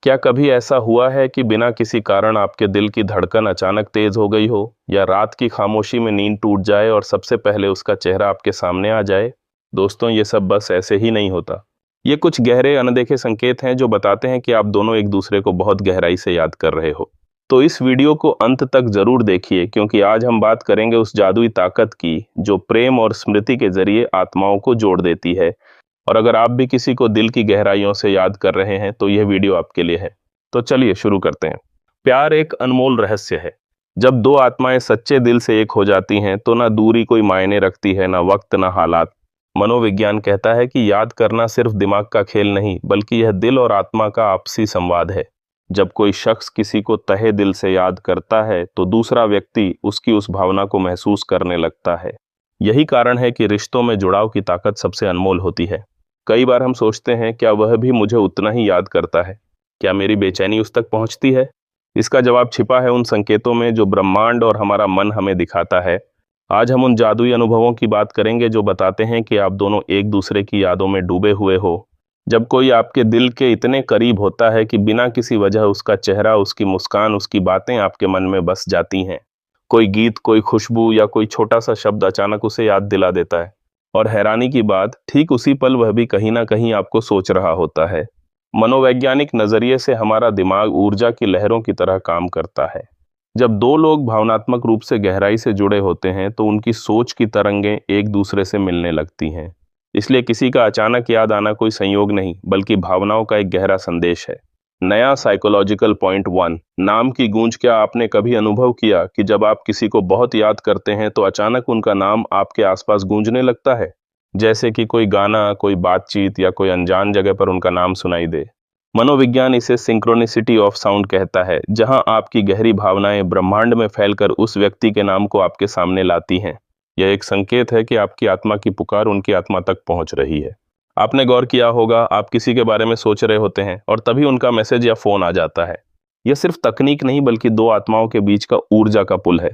क्या कभी ऐसा हुआ है कि बिना किसी कारण आपके दिल की धड़कन अचानक तेज हो गई हो, या रात की खामोशी में नींद टूट जाए और सबसे पहले उसका चेहरा आपके सामने आ जाए? दोस्तों, ये सब बस ऐसे ही नहीं होता। ये कुछ गहरे अनदेखे संकेत हैं जो बताते हैं कि आप दोनों एक दूसरे को बहुत गहराई से याद कर रहे हो। तो इस वीडियो को अंत तक जरूर देखिए, क्योंकि आज हम बात करेंगे उस जादुई ताकत की जो प्रेम और स्मृति के जरिए आत्माओं को जोड़ देती है। और अगर आप भी किसी को दिल की गहराइयों से याद कर रहे हैं तो यह वीडियो आपके लिए है। तो चलिए शुरू करते हैं। प्यार एक अनमोल रहस्य है। जब दो आत्माएं सच्चे दिल से एक हो जाती हैं तो ना दूरी कोई मायने रखती है, ना वक्त, ना हालात। मनोविज्ञान कहता है कि याद करना सिर्फ दिमाग का खेल नहीं, बल्कि यह दिल और आत्मा का आपसी संवाद है। जब कोई शख्स किसी को तहे दिल से याद करता है तो दूसरा व्यक्ति उसकी उस भावना को महसूस करने लगता है। यही कारण है कि रिश्तों में जुड़ाव की ताकत सबसे अनमोल होती है। कई बार हम सोचते हैं, क्या वह भी मुझे उतना ही याद करता है? क्या मेरी बेचैनी उस तक पहुंचती है? इसका जवाब छिपा है उन संकेतों में जो ब्रह्मांड और हमारा मन हमें दिखाता है। आज हम उन जादुई अनुभवों की बात करेंगे जो बताते हैं कि आप दोनों एक दूसरे की यादों में डूबे हुए हो। जब कोई आपके दिल के इतने करीब होता है कि बिना किसी वजह उसका चेहरा, उसकी मुस्कान, उसकी बातें आपके मन में बस जाती हैं। कोई गीत, कोई खुशबू या कोई छोटा सा शब्द अचानक उसे याद दिला देता है। और हैरानी की बात, ठीक उसी पल वह भी कहीं ना कहीं आपको सोच रहा होता है। मनोवैज्ञानिक नजरिए से हमारा दिमाग ऊर्जा की लहरों की तरह काम करता है। जब दो लोग भावनात्मक रूप से गहराई से जुड़े होते हैं तो उनकी सोच की तरंगें एक दूसरे से मिलने लगती हैं। इसलिए किसी का अचानक याद आना कोई संयोग नहीं, बल्कि भावनाओं का एक गहरा संदेश है। नया साइकोलॉजिकल पॉइंट 1 नाम की गूंज। क्या आपने कभी अनुभव किया कि जब आप किसी को बहुत याद करते हैं तो अचानक उनका नाम आपके आसपास गूंजने लगता है? जैसे कि कोई गाना, कोई बातचीत या कोई अनजान जगह पर उनका नाम सुनाई दे। मनोविज्ञान इसे सिंक्रोनिसिटी ऑफ साउंड कहता है, जहां आपकी गहरी भावनाएं ब्रह्मांड में फैलकर उस व्यक्ति के नाम को आपके सामने लाती हैं। यह एक संकेत है कि आपकी आत्मा की पुकार उनकी आत्मा तक पहुंच रही है। आपने गौर किया होगा, आप किसी के बारे में सोच रहे होते हैं और तभी उनका मैसेज या फोन आ जाता है। यह सिर्फ तकनीक नहीं, बल्कि दो आत्माओं के बीच का ऊर्जा का पुल है।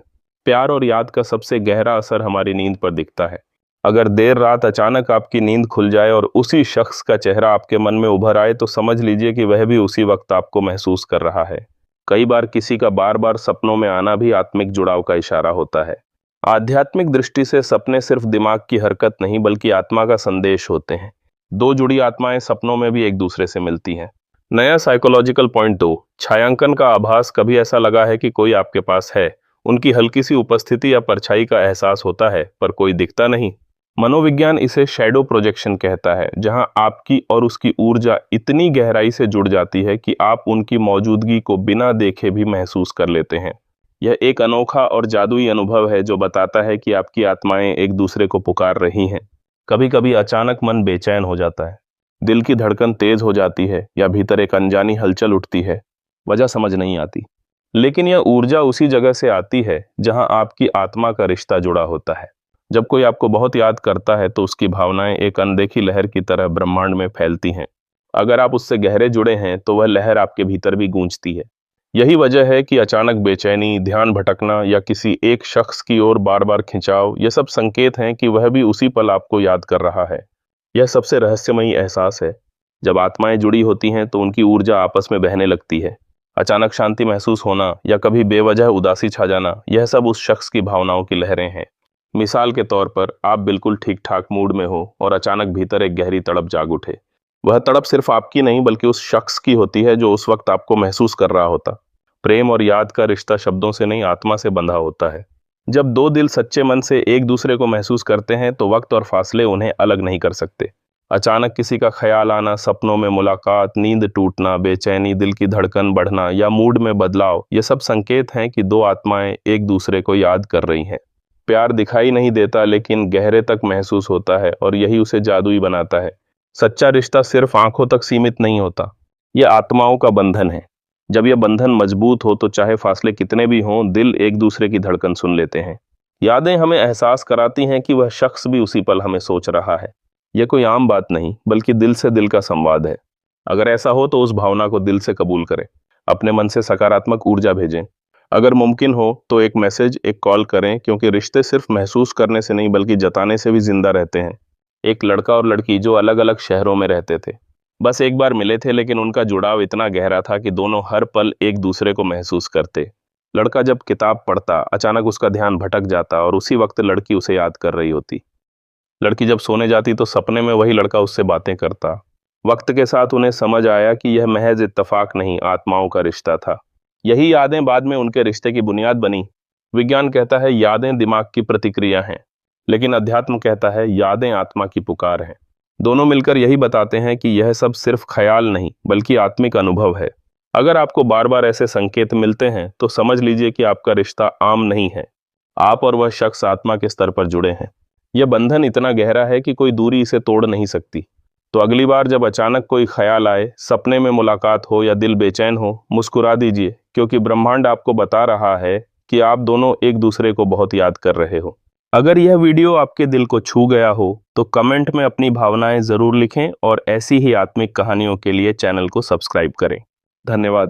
प्यार और याद का सबसे गहरा असर हमारी नींद पर दिखता है। अगर देर रात अचानक आपकी नींद खुल जाए और उसी शख्स का चेहरा आपके मन में उभर आए तो समझ लीजिए कि वह भी उसी वक्त आपको महसूस कर रहा है। कई बार किसी का बार बार सपनों में आना भी आत्मिक जुड़ाव का इशारा होता है। आध्यात्मिक दृष्टि से सपने सिर्फ दिमाग की हरकत नहीं, बल्कि आत्मा का संदेश होते हैं। दो जुड़ी आत्माएं सपनों में भी एक दूसरे से मिलती हैं। नया साइकोलॉजिकल पॉइंट 2 छायांकन का आभास। कभी ऐसा लगा है कि कोई आपके पास है, उनकी हल्की सी उपस्थिति या परछाई का एहसास होता है, पर कोई दिखता नहीं? मनोविज्ञान इसे शैडो प्रोजेक्शन कहता है, जहां आपकी और उसकी ऊर्जा इतनी गहराई से जुड़ जाती है कि आप उनकी मौजूदगी को बिना देखे भी महसूस कर लेते हैं। यह एक अनोखा और जादुई अनुभव है जो बताता है कि आपकी आत्माएं एक दूसरे को पुकार रही हैं। कभी कभी अचानक मन बेचैन हो जाता है, दिल की धड़कन तेज हो जाती है, या भीतर एक अनजानी हलचल उठती है। वजह समझ नहीं आती, लेकिन यह ऊर्जा उसी जगह से आती है जहां आपकी आत्मा का रिश्ता जुड़ा होता है। जब कोई आपको बहुत याद करता है तो उसकी भावनाएं एक अनदेखी लहर की तरह ब्रह्मांड में फैलती हैं। अगर आप उससे गहरे जुड़े हैं तो वह लहर आपके भीतर भी गूंजती है। यही वजह है कि अचानक बेचैनी, ध्यान भटकना या किसी एक शख्स की ओर बार बार खिंचाव, ये सब संकेत हैं कि वह भी उसी पल आपको याद कर रहा है। यह सबसे रहस्यमयी एहसास है। जब आत्माएं जुड़ी होती हैं तो उनकी ऊर्जा आपस में बहने लगती है। अचानक शांति महसूस होना या कभी बेवजह उदासी छा जाना, यह सब उस शख्स की भावनाओं की लहरें हैं। मिसाल के तौर पर, आप बिल्कुल ठीक ठाक मूड में हो और अचानक भीतर एक गहरी तड़प जाग उठे। वह तड़प सिर्फ आपकी नहीं, बल्कि उस शख्स की होती है जो उस वक्त आपको महसूस कर रहा होता। प्रेम और याद का रिश्ता शब्दों से नहीं, आत्मा से बंधा होता है। जब दो दिल सच्चे मन से एक दूसरे को महसूस करते हैं तो वक्त और फासले उन्हें अलग नहीं कर सकते। अचानक किसी का ख्याल आना, सपनों में मुलाकात, नींद टूटना, बेचैनी, दिल की धड़कन बढ़ना या मूड में बदलाव, ये सब संकेत हैं कि दो आत्माएं एक दूसरे को याद कर रही हैं। प्यार दिखाई नहीं देता, लेकिन गहरे तक महसूस होता है, और यही उसे जादुई बनाता है। सच्चा रिश्ता सिर्फ आंखों तक सीमित नहीं होता, यह आत्माओं का बंधन है। जब यह बंधन मजबूत हो तो चाहे फासले कितने भी हों, दिल एक दूसरे की धड़कन सुन लेते हैं। यादें हमें एहसास कराती हैं कि वह शख्स भी उसी पल हमें सोच रहा है। यह कोई आम बात नहीं, बल्कि दिल से दिल का संवाद है। अगर ऐसा हो तो उस भावना को दिल से कबूल करें। अपने मन से सकारात्मक ऊर्जा भेजें। अगर मुमकिन हो तो एक मैसेज, एक कॉल करें, क्योंकि रिश्ते सिर्फ महसूस करने से नहीं, बल्कि जताने से भी जिंदा रहते हैं। एक लड़का और लड़की जो अलग अलग शहरों में रहते थे, बस एक बार मिले थे, लेकिन उनका जुड़ाव इतना गहरा था कि दोनों हर पल एक दूसरे को महसूस करते। लड़का जब किताब पढ़ता, अचानक उसका ध्यान भटक जाता और उसी वक्त लड़की उसे याद कर रही होती। लड़की जब सोने जाती तो सपने में वही लड़का उससे बातें करता। वक्त के साथ उन्हें समझ आया कि यह महज इत्तेफाक नहीं, आत्माओं का रिश्ता था। यही यादें बाद में उनके रिश्ते की बुनियाद बनी। विज्ञान कहता है यादें दिमाग की प्रतिक्रिया हैं, लेकिन अध्यात्म कहता है यादें आत्मा की पुकार हैं। दोनों मिलकर यही बताते हैं कि यह सब सिर्फ ख्याल नहीं, बल्कि आत्मिक अनुभव है। अगर आपको बार बार ऐसे संकेत मिलते हैं तो समझ लीजिए कि आपका रिश्ता आम नहीं है। आप और वह शख्स आत्मा के स्तर पर जुड़े हैं। यह बंधन इतना गहरा है कि कोई दूरी इसे तोड़ नहीं सकती। तो अगली बार जब अचानक कोई ख्याल आए, सपने में मुलाकात हो या दिल बेचैन हो, मुस्कुरा दीजिए, क्योंकि ब्रह्मांड आपको बता रहा है कि आप दोनों एक दूसरे को बहुत याद कर रहे हो। अगर यह वीडियो आपके दिल को छू गया हो तो कमेंट में अपनी भावनाएं जरूर लिखें और ऐसी ही आत्मिक कहानियों के लिए चैनल को सब्सक्राइब करें। धन्यवाद।